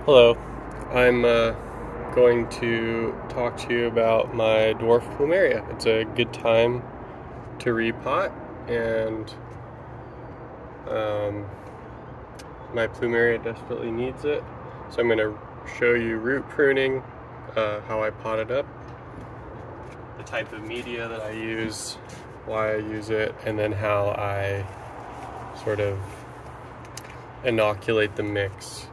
Hello, I'm going to talk to you about my Dwarf Plumeria. It's a good time to repot, and my Plumeria desperately needs it. So I'm going to show you root pruning, how I pot it up, the type of media that I use, why I use it, and then how I sort of inoculate the mix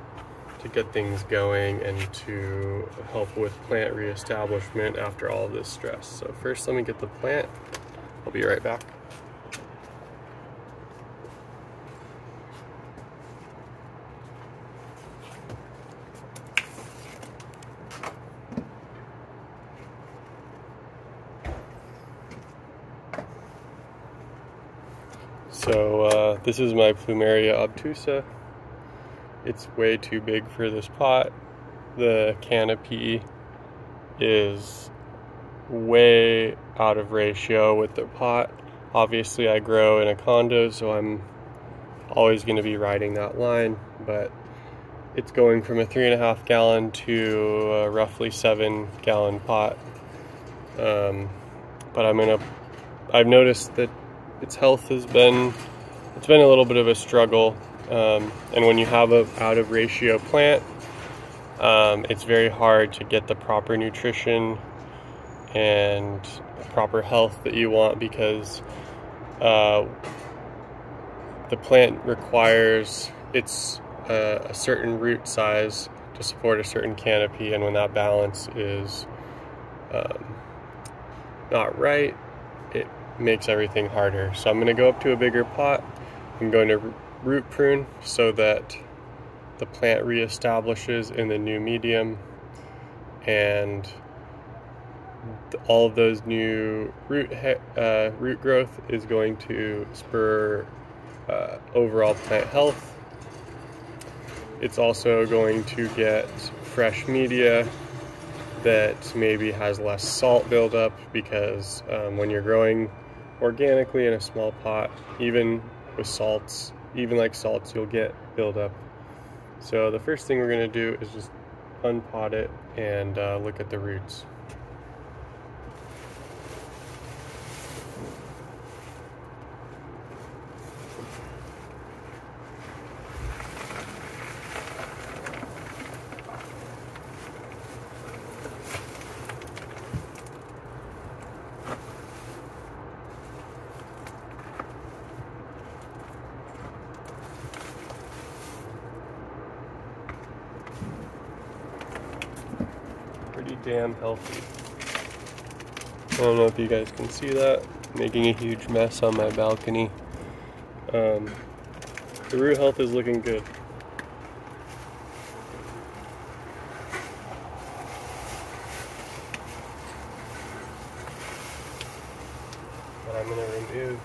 to get things going and to help with plant reestablishment after all of this stress. So first let me get the plant. I'll be right back. So this is my Plumeria obtusa. It's way too big for this pot. The canopy is way out of ratio with the pot. Obviously I grow in a condo, so I'm always going to be riding that line, but it's going from a 3.5 gallon to a roughly 7 gallon pot. But I've noticed that its health it's been a little bit of a struggle. And when you have an out of ratio plant, it's very hard to get the proper nutrition and proper health that you want, because the plant requires a certain root size to support a certain canopy, and when that balance is not right, it makes everything harder. So I'm going to go up to a bigger pot. I'm going to root prune so that the plant reestablishes in the new medium, and all of those new root growth is going to spur overall plant health. It's also going to get fresh media that maybe has less salt buildup, because when you're growing organically in a small pot, even with salts, you'll get buildup. So the first thing we're going to do is just unpot it and look at the roots. Pretty damn healthy. I don't know if you guys can see that, making a huge mess on my balcony. The root health is looking good. But I'm going to remove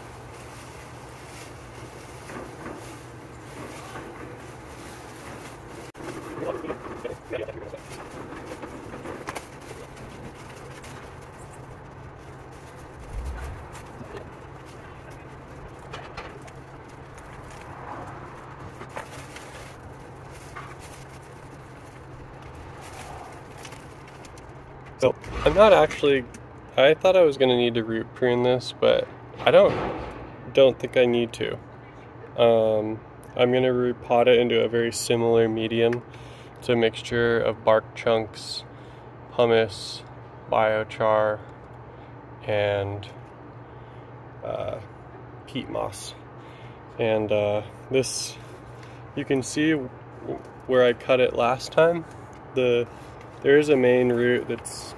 So I thought I was going to need to root prune this, but I don't think I need to. I'm going to repot it into a very similar medium. It's a mixture of bark chunks, pumice, biochar, and peat moss. And this, you can see where I cut it last time. There is a main root that's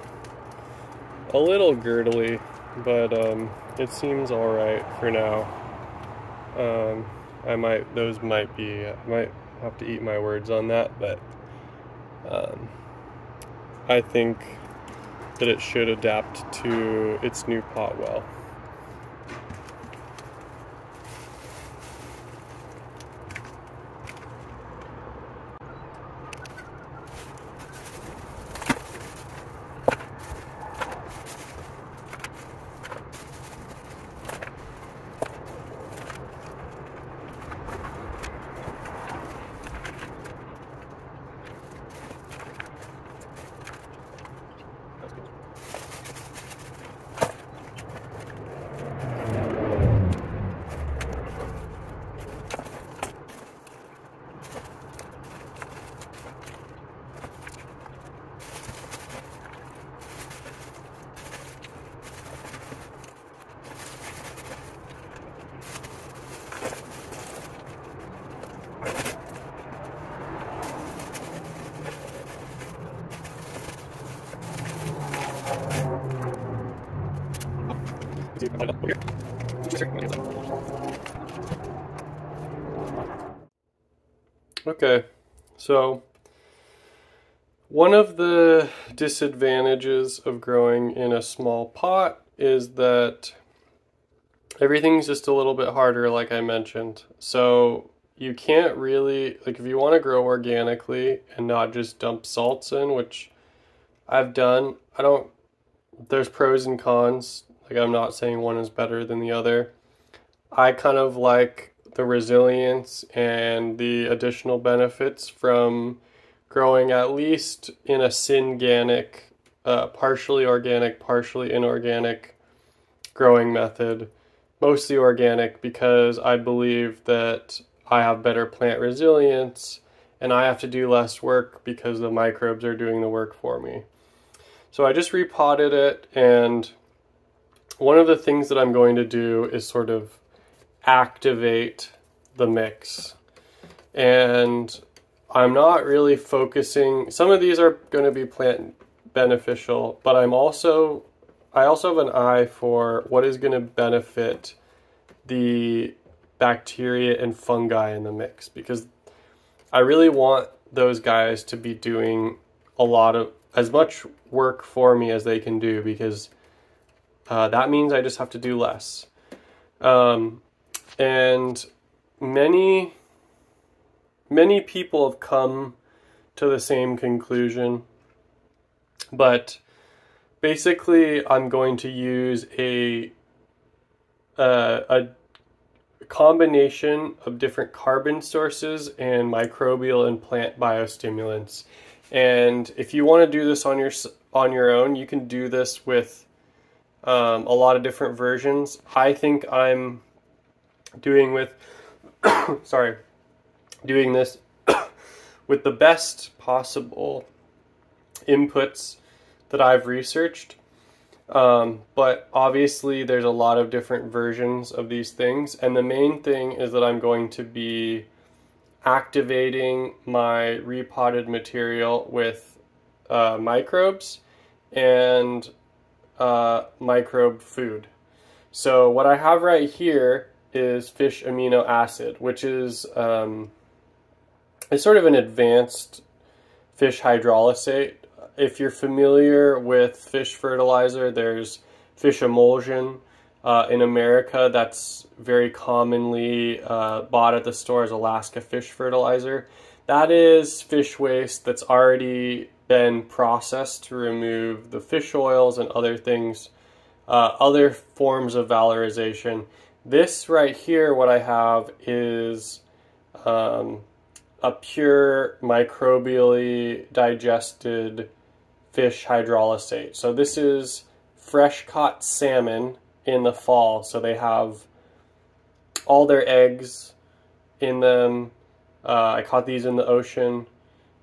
a little girdly, but it seems all right for now. I might have to eat my words on that, but I think that it should adapt to its new pot well. Okay, so one of the disadvantages of growing in a small pot is that everything's just a little bit harder, like I mentioned. So you can't really, like, if you want to grow organically and not just dump salts in, which I've done, there's pros and cons. Like, I'm not saying one is better than the other. I kind of like the resilience and the additional benefits from growing at least in a synganic, partially organic, partially inorganic growing method. Mostly organic, because I believe that I have better plant resilience and I have to do less work because the microbes are doing the work for me. So I just repotted it, and one of the things that I'm going to do is sort of activate the mix. And I'm not really focusing, some of these are going to be plant beneficial, but I also have an eye for what is going to benefit the bacteria and fungi in the mix, because I really want those guys to be doing as much work for me as they can do, because that means I just have to do less. And many people have come to the same conclusion, but basically I'm going to use a combination of different carbon sources and microbial and plant biostimulants. And if you want to do this on your own, you can do this with a lot of different versions. I think I'm doing this with the best possible inputs that I've researched. But obviously there's a lot of different versions of these things, and the main thing is that I'm going to be activating my repotted material with microbes and microbe food. So what I have right here is fish amino acid, which is it's sort of an advanced fish hydrolysate. If you're familiar with fish fertilizer, there's fish emulsion. In America, that's very commonly bought at the store as Alaska fish fertilizer. That is fish waste that's already been processed to remove the fish oils and other things, other forms of valorization. This right here, what I have is a pure microbially digested fish hydrolysate. So this is fresh caught salmon in the fall, so they have all their eggs in them. I caught these in the ocean,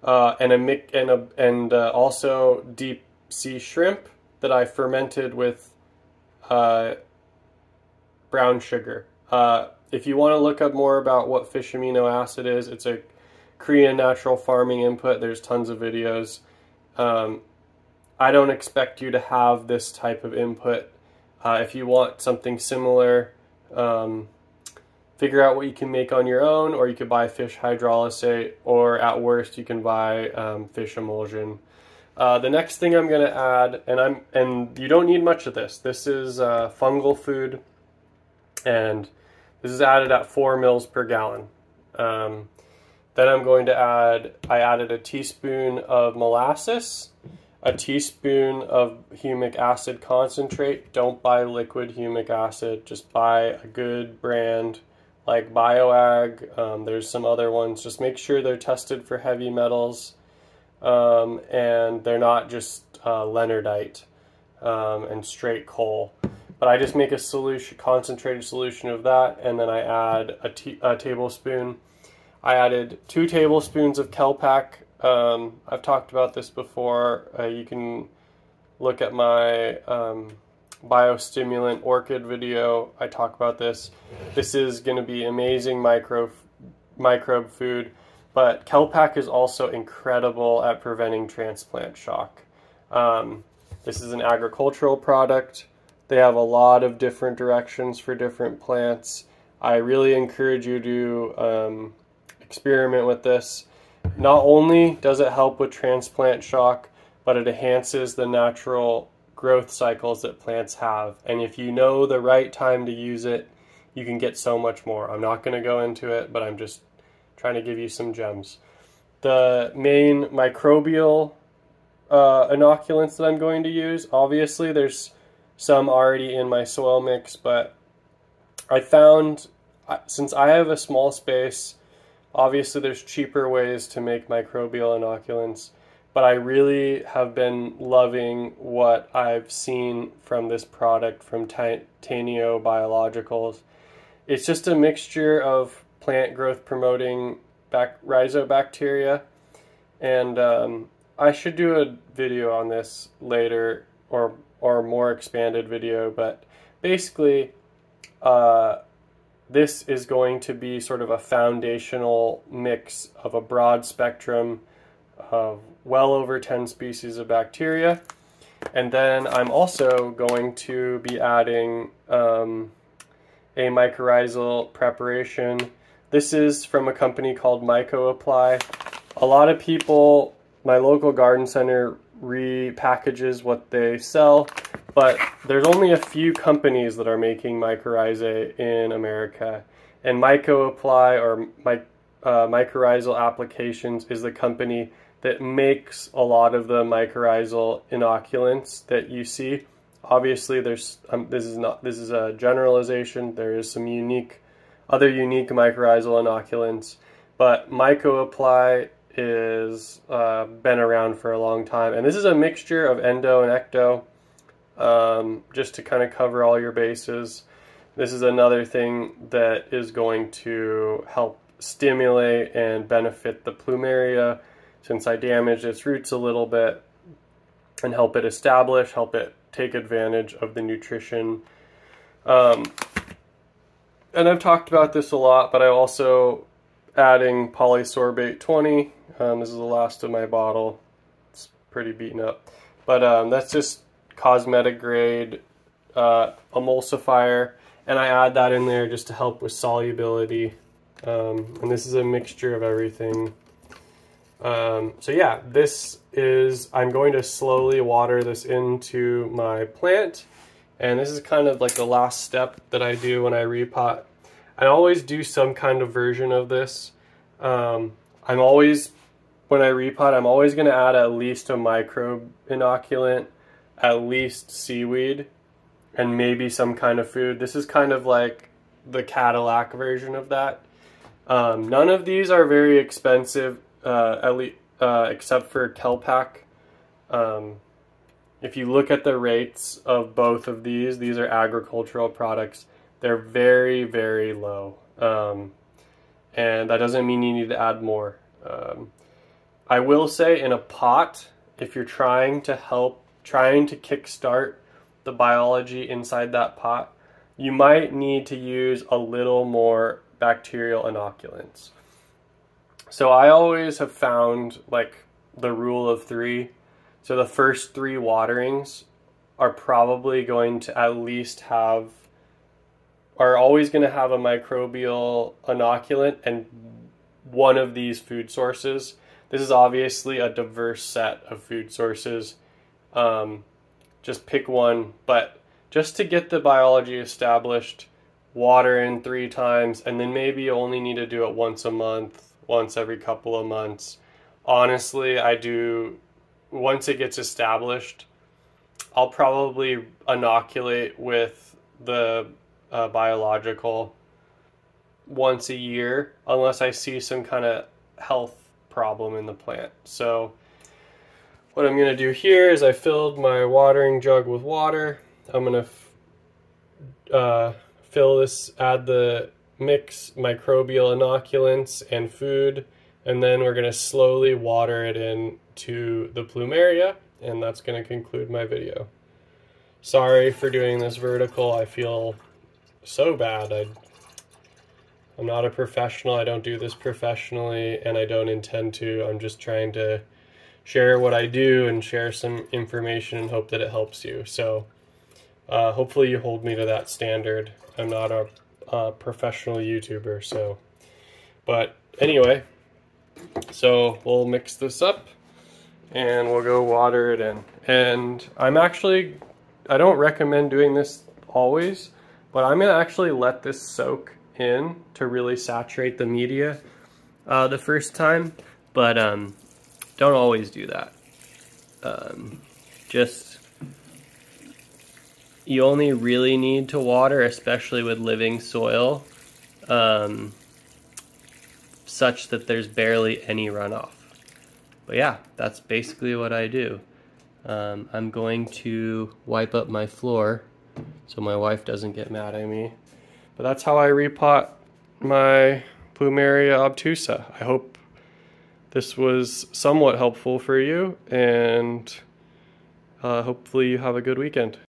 and also deep sea shrimp that I fermented with brown sugar. If you want to look up more about what fish amino acid is, it's a Korean natural farming input. There's tons of videos. I don't expect you to have this type of input. If you want something similar, figure out what you can make on your own, or you could buy fish hydrolysate, or at worst you can buy fish emulsion. The next thing I'm going to add, and you don't need much of this. This is fungal food, and this is added at 4 mils per gallon. Then I'm going to I added a teaspoon of molasses, a teaspoon of humic acid concentrate. Don't buy liquid humic acid, just buy a good brand like BioAg. There's some other ones. Just make sure they're tested for heavy metals, and they're not just Leonardite and straight coal. But I just make a solution, concentrated solution of that, and then I add a tablespoon. I added 2 tablespoons of Kelp. I've talked about this before. You can look at my bio-stimulant orchid video. I talk about this. This is going to be amazing microbe food, but Kelp is also incredible at preventing transplant shock. This is an agricultural product. They have a lot of different directions for different plants. I really encourage you to experiment with this. Not only does it help with transplant shock, but it enhances the natural growth cycles that plants have. And if you know the right time to use it, you can get so much more. I'm not going to go into it, but I'm just trying to give you some gems. The main microbial inoculants that I'm going to use, obviously there's some already in my soil mix, but I found, since I have a small space, obviously there's cheaper ways to make microbial inoculants, but I really have been loving what I've seen from this product from Tanio Biologicals. It's just a mixture of plant growth promoting rhizobacteria, and I should do a video on this later, or more expanded video, but basically this is going to be sort of a foundational mix of a broad spectrum of well over 10 species of bacteria. And then I'm also going to be adding a mycorrhizal preparation. This is from a company called Microbial. A lot of people, my local garden center repackages what they sell, but there's only a few companies that are making Mycorrhizae in America. And Microbial, or Mycorrhizal Applications, is the company that makes a lot of the mycorrhizal inoculants that you see. Obviously, there's this is a generalization. There is some other unique mycorrhizal inoculants, but Microbial is been around for a long time, and this is a mixture of Endo and Ecto, just to kind of cover all your bases. This is another thing that is going to help stimulate and benefit the Plumeria, since I damaged its roots a little bit, and help it establish, help it take advantage of the nutrition. And I've talked about this a lot, but I also adding polysorbate 20. This is the last of my bottle. It's pretty beaten up, but that's just cosmetic grade emulsifier, and I add that in there just to help with solubility. And this is a mixture of everything. So yeah, I'm going to slowly water this into my plant, and this is kind of like the last step that I do when I repot. I always do some kind of version of this. When I repot, I'm always going to add at least a microbe inoculant, at least seaweed, and maybe some kind of food. This is kind of like the Cadillac version of that. None of these are very expensive, except for Kelp. If you look at the rates of both of these are agricultural products. They're very, very low. And that doesn't mean you need to add more. I will say, in a pot, if you're trying to kickstart the biology inside that pot, you might need to use a little more bacterial inoculants. So I always have found like the rule of 3. So the first 3 waterings are probably going to always going to have a microbial inoculant and one of these food sources. This is obviously a diverse set of food sources. Just pick one, but just to get the biology established, water in 3 times, and then maybe you only need to do it once a month, once every couple of months. Honestly, once it gets established, I'll probably inoculate with the biological once a year, unless I see some kind of health problem in the plant. So what I'm going to do here is I filled my watering jug with water. I'm going to fill this, add the mix microbial inoculants and food, and then we're going to slowly water it into the Plumeria, and that's going to conclude my video. Sorry for doing this vertical. I feel so bad. I'm not a professional. I don't do this professionally, and I don't intend to. I'm just trying to share what I do and share some information and hope that it helps you. So Hopefully you hold me to that standard. I'm not a professional YouTuber, so. But anyway, so we'll mix this up and we'll go water it in. And I don't recommend doing this always, but I'm gonna actually let this soak in to really saturate the media the first time, but don't always do that. You only really need to water, especially with living soil, such that there's barely any runoff. But yeah, that's basically what I do. I'm going to wipe up my floor so my wife doesn't get mad at me. But that's how I repot my Plumeria obtusa. I hope this was somewhat helpful for you, and hopefully you have a good weekend.